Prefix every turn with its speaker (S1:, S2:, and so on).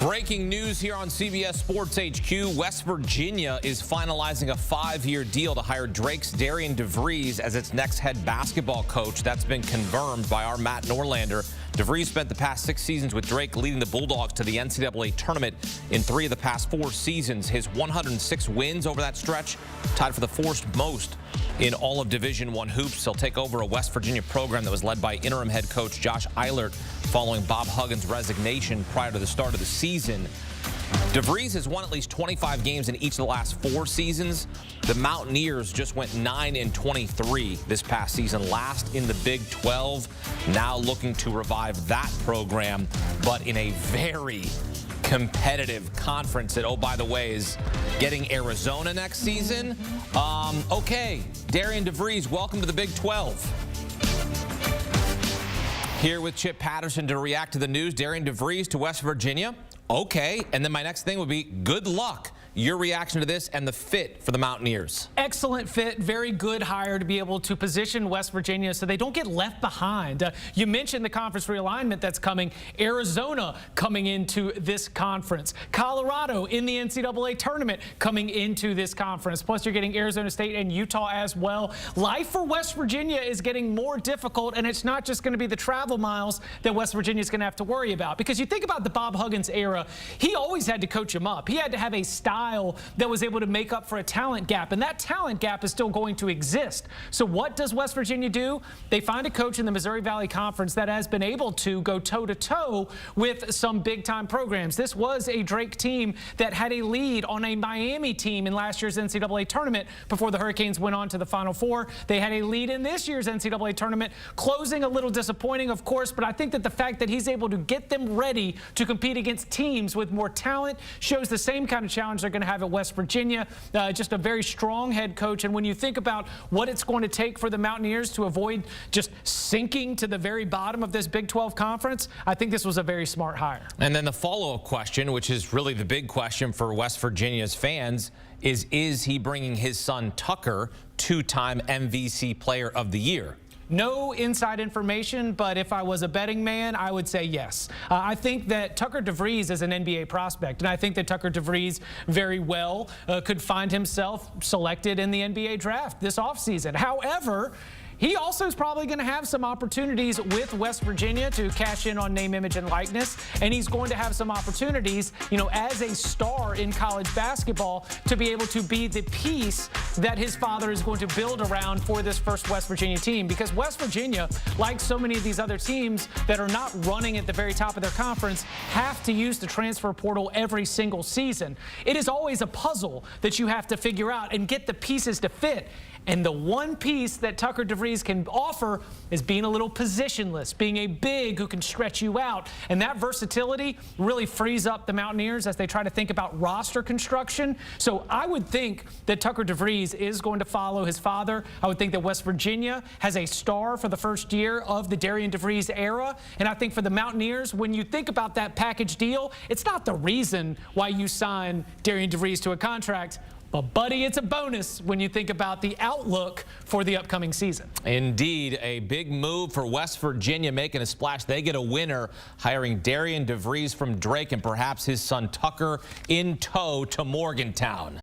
S1: Breaking news here on CBS Sports HQ. West Virginia is finalizing a 5-year deal to hire Drake's Darian DeVries as its next head basketball coach. That's been confirmed by our Matt Norlander. DeVries spent the past 6 seasons with Drake, leading the Bulldogs to the NCAA tournament in 3 of the past 4 seasons. His 106 wins over that stretch, tied for the 4th most in all of Division I hoops. He'll take over a West Virginia program that was led by interim head coach Josh Eilert following Bob Huggins' resignation prior to the start of the season. DeVries has won at least 25 games in each of the last 4 seasons. The Mountaineers just went 9-23 this past season, last in the Big 12. Now looking to revive that program, but in a very competitive conference that, oh, by the way, is getting Arizona next season. Okay, Darian DeVries, welcome to the Big 12. Here with Chip Patterson to react to the news. Darian DeVries to West Virginia. Okay, and then my next thing would be good luck. Your reaction to this and the fit for the Mountaineers.
S2: Excellent fit, very good hire to be able to position West Virginia so they don't get left behind. You mentioned the conference realignment that's coming. Arizona coming into this conference. Colorado in the NCAA tournament coming into this conference. Plus you're getting Arizona State and Utah as well. Life for West Virginia is getting more difficult, and it's not just going to be the travel miles that West Virginia is going to have to worry about. Because you think about the Bob Huggins era, he always had to coach him up. He had to have a style that was able to make up for a talent gap, and that talent gap is still going to exist. So what does West Virginia do? They find a coach in the Missouri Valley Conference that has been able to go toe-to-toe with some big-time programs. This was a Drake team that had a lead on a Miami team in last year's NCAA tournament before the Hurricanes went on to the Final Four. They had a lead in this year's NCAA tournament, closing a little disappointing, of course, but I think that the fact that he's able to get them ready to compete against teams with more talent shows the same kind of challenge they're going to have at West Virginia. Just a very strong head coach, and when you think about what it's going to take for the Mountaineers to avoid just sinking to the very bottom of this Big 12 conference, I think this was a very smart hire. And then the follow-up question, which is really the big question for West Virginia's fans, is he bringing his son Tucker, 2-time MVC Player of the Year? No inside information, but if I was a betting man, I would say yes. I think that Tucker DeVries is an NBA prospect, and I think that Tucker DeVries very well could find himself selected in the NBA draft this offseason. However, he also is probably going to have some opportunities with West Virginia to cash in on name, image, and likeness. And he's going to have some opportunities, as a star in college basketball, to be able to be the piece that his father is going to build around for this first West Virginia team. Because West Virginia, like so many of these other teams that are not running at the very top of their conference, have to use the transfer portal every single season. It is always a puzzle that you have to figure out and get the pieces to fit. And the one piece that Tucker DeVries can offer is being a little positionless, being a big who can stretch you out. And that versatility really frees up the Mountaineers as they try to think about roster construction. So I would think that Tucker DeVries is going to follow his father. I would think that West Virginia has a star for the first year of the Darian DeVries era. And I think for the Mountaineers, when you think about that package deal, it's not the reason why you sign Darian DeVries to a contract. But, buddy, it's a bonus when you think about the outlook for the upcoming season. Indeed, a big move for West Virginia making a splash. They get a winner, hiring Darian DeVries from Drake and perhaps his son Tucker in tow to Morgantown.